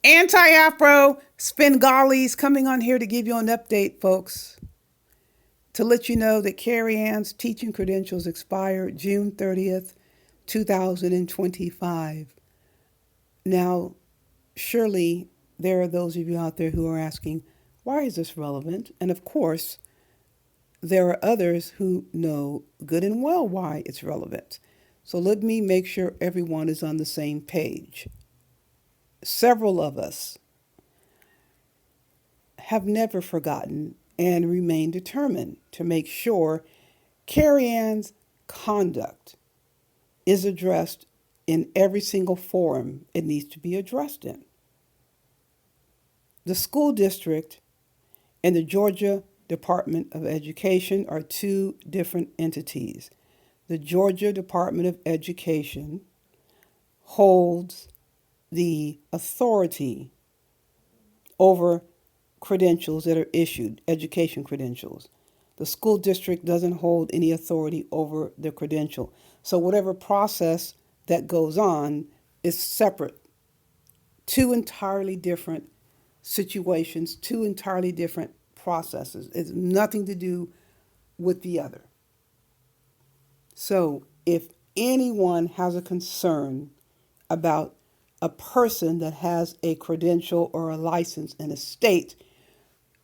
Anti-Afro Spengali's coming on here to give you an update, folks. To let you know that Carrie Ann's teaching credentials expired June 30th, 2025. Now, surely there are those of you out there who are asking, why is this relevant? And of course, there are others who know good and well why it's relevant. So let me make sure everyone is on the same page. Several of us have never forgotten and remain determined to make sure Carrie Ann's conduct is addressed in every single forum it needs to be addressed in. The school district and the Georgia Department of Education are two different entities. The Georgia Department of Education holds the authority over credentials that are issued, education credentials. The school district doesn't hold any authority over the credential. So whatever process that goes on is separate. Two entirely different situations, two entirely different processes. It's nothing to do with the other. So if anyone has a concern about a person that has a credential or a license in a state,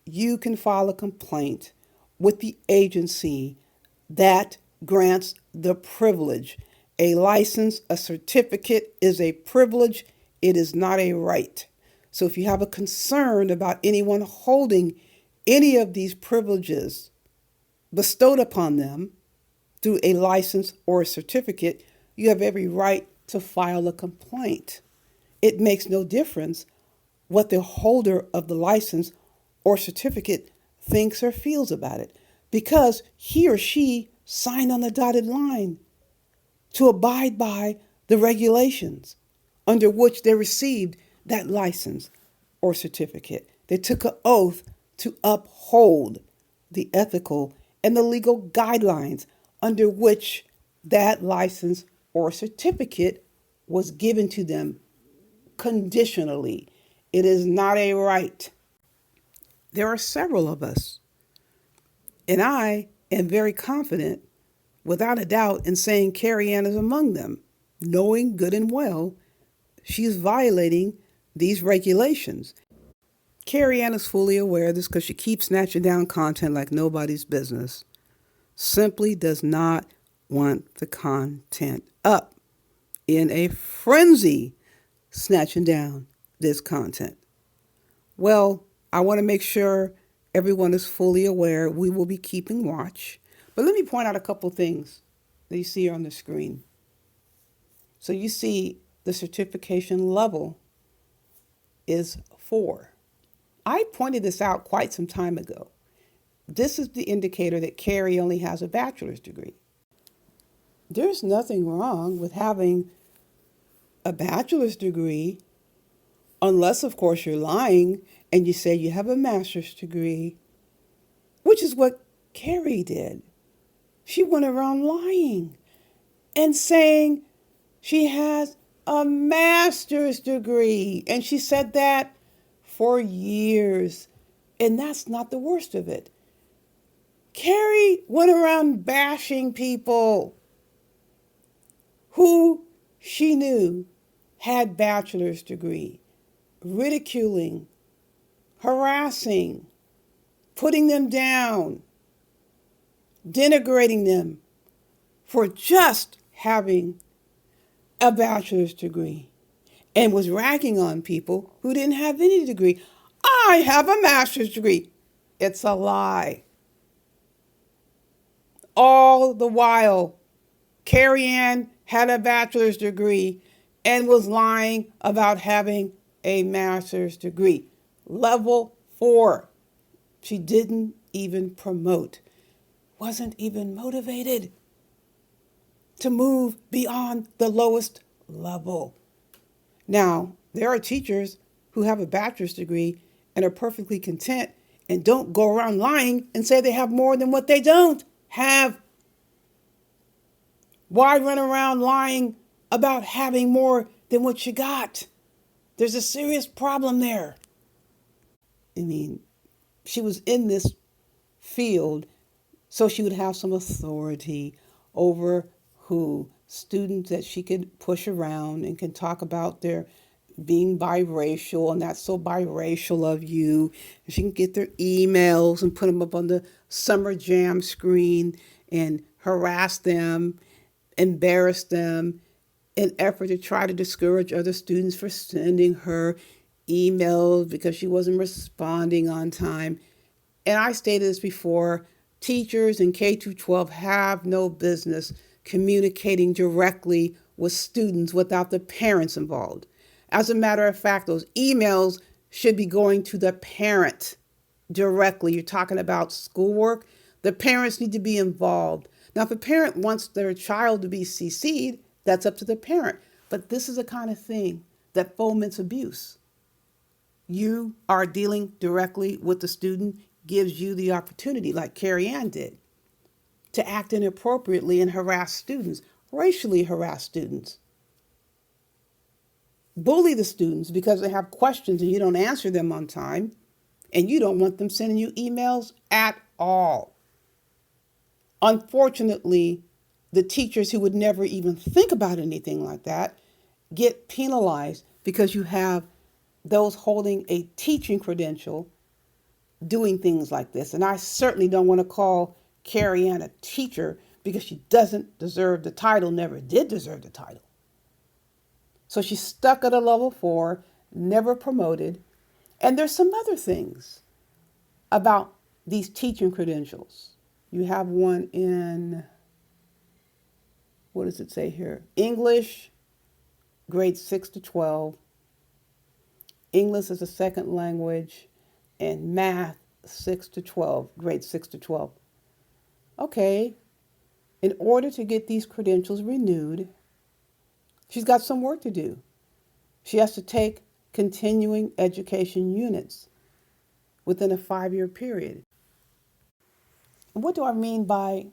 you can file a complaint with the agency that grants the privilege. A license, a certificate is a privilege. It is not a right. So if you have a concern about anyone holding any of these privileges bestowed upon them through a license or a certificate, you have every right to file a complaint. It makes no difference what the holder of the license or certificate thinks or feels about it, because he or she signed on the dotted line to abide by the regulations under which they received that license or certificate. They took an oath to uphold the ethical and the legal guidelines under which that license or certificate was given to them conditionally. It is not a right. There are several of us, and I am very confident, without a doubt, in saying Carrie Ann is among them, knowing good and well she is violating these regulations. Carrie Ann is fully aware of this because she keeps snatching down content like nobody's business. Simply does not want the content up, in a frenzy snatching down this content. Well, I want to make sure everyone is fully aware. We will be keeping watch. But let me point out a couple things that you see on the screen. So you see the certification level is 4. I pointed this out quite some time ago. This is the indicator that Carrie only has a bachelor's degree. There's nothing wrong with having a bachelor's degree, unless, of course, you're lying and you say you have a master's degree, which is what Carrie did. She went around lying and saying she has a master's degree. And she said that for years. And that's not the worst of it. Carrie went around bashing people who she knew had bachelor's degree, ridiculing, harassing, putting them down, denigrating them for just having a bachelor's degree, and was ragging on people who didn't have any degree. I have a master's degree. It's a lie. All the while, Carrie Ann had a bachelor's degree and was lying about having a master's degree. Level 4. She didn't even promote, wasn't even motivated to move beyond the lowest level. Now, there are teachers who have a bachelor's degree and are perfectly content and don't go around lying and say they have more than what they don't have. Why run around lying about having more than what you got? There's a serious problem there. I mean, she was in this field so she would have some authority over who students that she could push around and can talk about their being biracial and that's so biracial of you. And she can get their emails and put them up on the summer jam screen and harass them, embarrass them in effort to try to discourage other students for sending her emails because she wasn't responding on time. And I stated this before, teachers in K through 12 have no business communicating directly with students without the parents involved. As a matter of fact, those emails should be going to the parent directly. You're talking about schoolwork. The parents need to be involved. Now, if a parent wants their child to be CC'd, that's up to the parent. But this is the kind of thing that foments abuse. You are dealing directly with the student, gives you the opportunity, like Carrie Ann did, to act inappropriately and harass students, racially harass students, bully the students because they have questions and you don't answer them on time, and you don't want them sending you emails at all. Unfortunately, the teachers who would never even think about anything like that get penalized because you have those holding a teaching credential doing things like this. And I certainly don't want to call Carrie Ann a teacher because she doesn't deserve the title, never did deserve the title. So she's stuck at a level 4, never promoted. And there's some other things about these teaching credentials. You have one in, what does it say here? English, grades 6 to 12. English as a second language, and math 6 to 12, grades 6 to 12. Okay, in order to get these credentials renewed, she's got some work to do. She has to take continuing education units within a 5-year period. And what do I mean by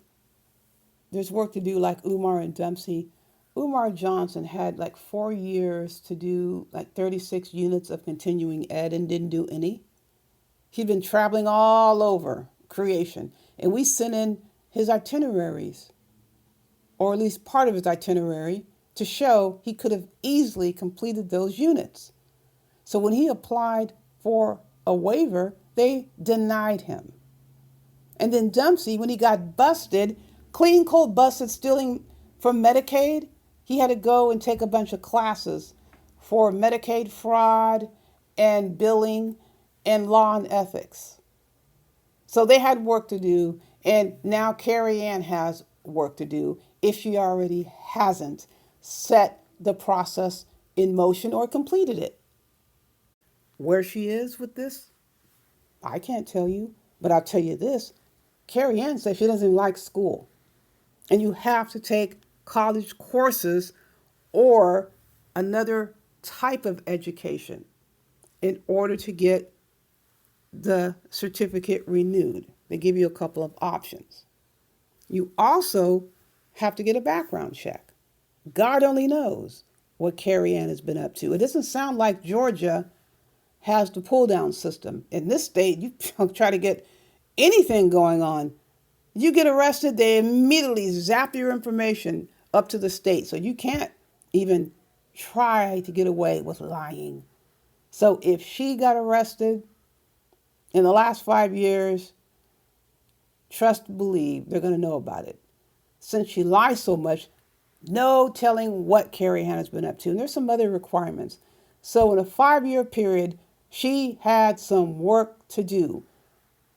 there's work to do like Umar and Dempsey? Umar Johnson had like 4 years to do like 36 units of continuing ed and didn't do any. He'd been traveling all over creation, and we sent in his itineraries, or at least part of his itinerary, to show he could have easily completed those units. So when he applied for a waiver, they denied him. And then Dempsey, when he got busted, clean cold busted stealing from Medicaid, he had to go and take a bunch of classes for Medicaid fraud and billing and law and ethics. So they had work to do, and now Carrie Ann has work to do if she already hasn't set the process in motion or completed it. Where she is with this, I can't tell you, but I'll tell you this. Carrie Ann says she doesn't like school. And you have to take college courses or another type of education in order to get the certificate renewed. They give you a couple of options. You also have to get a background check. God only knows what Carrie Ann has been up to. It doesn't sound like Georgia has the pull down system. In this state, you try to get anything going on. You get arrested, they immediately zap your information up to the state. So you can't even try to get away with lying. So if she got arrested in the last 5 years, trust and believe they're going to know about it. Since she lies so much, no telling what Carrie Ann has been up to. And there's some other requirements. So in a 5-year period, she had some work to do.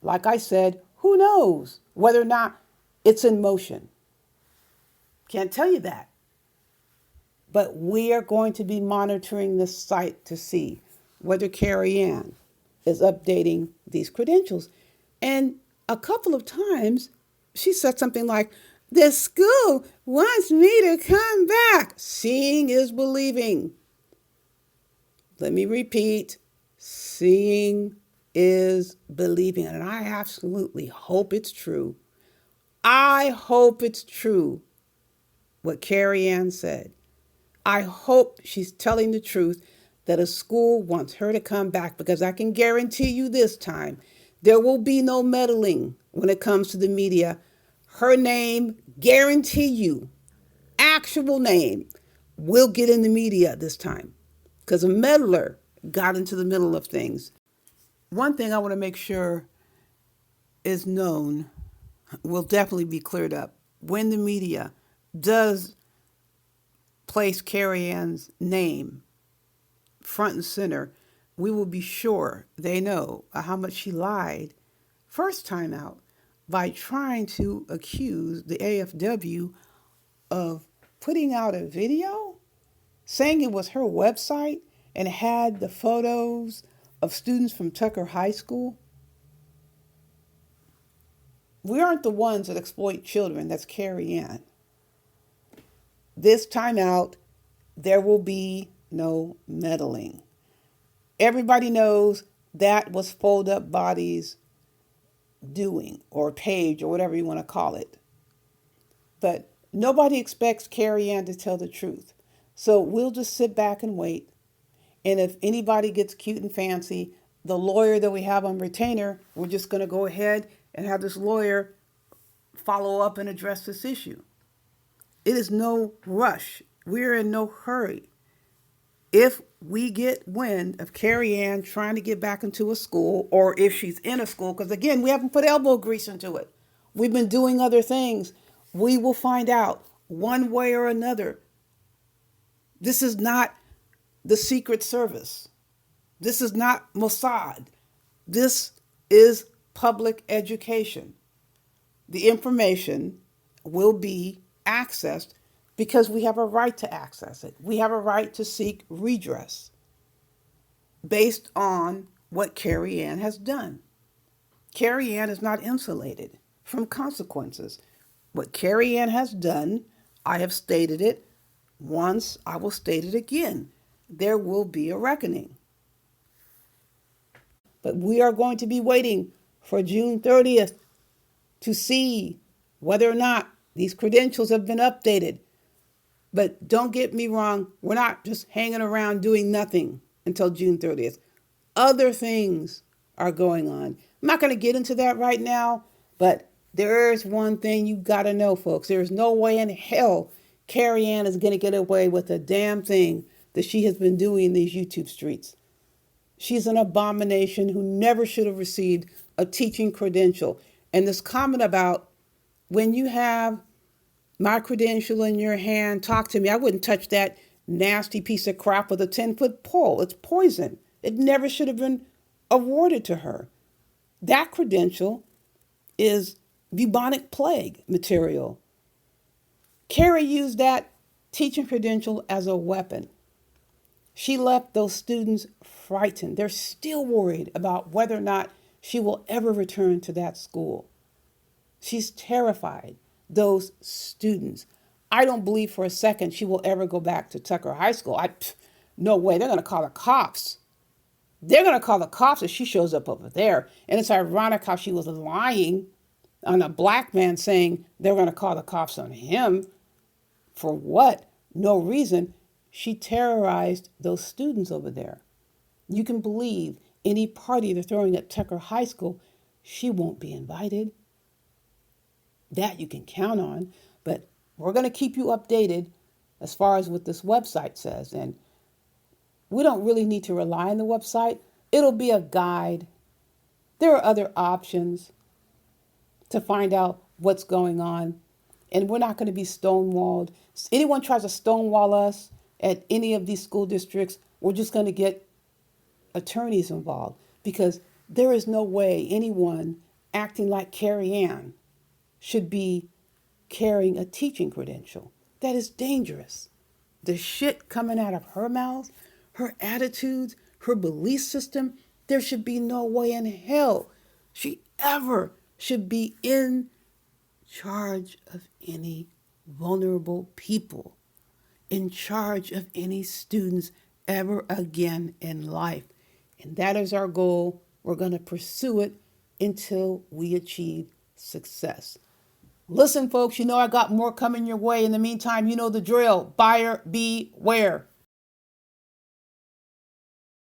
Like I said, who knows whether or not it's in motion? Can't tell you that. But we are going to be monitoring the site to see whether Carrie Ann is updating these credentials. And a couple of times she said something like, the school wants me to come back. Seeing is believing. Let me repeat, seeing is believing. And I absolutely hope it's true. I hope it's true what Carrie Ann said. I hope she's telling the truth that a school wants her to come back, because I can guarantee you this time, there will be no meddling when it comes to the media. Her name, guarantee you, actual name, will get in the media this time because a meddler got into the middle of things. One thing I want to make sure is known, will definitely be cleared up. When the media does place Carrie Ann's name front and center, we will be sure they know how much she lied first time out by trying to accuse the AFW of putting out a video saying it was her website and had the photos of students from Tucker High School. We aren't the ones that exploit children. That's Carrie Ann. This time out, there will be no meddling. Everybody knows that was Fold Up Body's doing, or page, or whatever you want to call it. But nobody expects Carrie Ann to tell the truth. So we'll just sit back and wait. And if anybody gets cute and fancy, the lawyer that we have on retainer, we're just going to go ahead and have this lawyer follow up and address this issue. It is no rush. We're in no hurry. If we get wind of Carrie Ann trying to get back into a school, or if she's in a school, because again, we haven't put elbow grease into it. We've been doing other things. We will find out one way or another. This is not the Secret Service. This is not Mossad. This is public education. The information will be accessed because we have a right to access it. We have a right to seek redress based on what Carrie Ann has done. Carrie Ann is not insulated from consequences. What Carrie Ann has done, I have stated it once, I will state it again. There will be a reckoning. But we are going to be waiting for June 30th to see whether or not these credentials have been updated. But don't get me wrong, we're not just hanging around doing nothing until June 30th. Other things are going on. I'm not going to get into that right now, but there's one thing you got to know, folks. There's no way in hell Carrie Ann is going to get away with a damn thing that she has been doing in these YouTube streets. She's an abomination who never should have received a teaching credential. And this comment about when you have my credential in your hand, talk to me. I wouldn't touch that nasty piece of crap with a 10-foot pole. It's poison. It never should have been awarded to her. That credential is bubonic plague material. Carrie used that teaching credential as a weapon. She left those students frightened. They're still worried about whether or not she will ever return to that school. She's terrified. Those students. I don't believe for a second she will ever go back to Tucker High School. No way. They're going to call the cops. They're going to call the cops if she shows up over there. And it's ironic how she was lying on a black man saying they're going to call the cops on him. For what? No reason. She terrorized those students over there. You can believe any party they're throwing at Tucker High School, she won't be invited. That you can count on. But we're going to keep you updated as far as what this website says. And we don't really need to rely on the website. It'll be a guide. There are other options to find out what's going on. And we're not going to be stonewalled. Anyone tries to stonewall us at any of these school districts, we're just going to get attorneys involved, because there is no way anyone acting like Carrie Ann should be carrying a teaching credential. That is dangerous. The shit coming out of her mouth, her attitudes, her belief system, there should be no way in hell she ever should be in charge of any vulnerable people, in charge of any students ever again in life. And that is our goal. We're going to pursue it until we achieve success. Listen, folks, you know I got more coming your way. In the meantime, you know the drill. Buyer beware.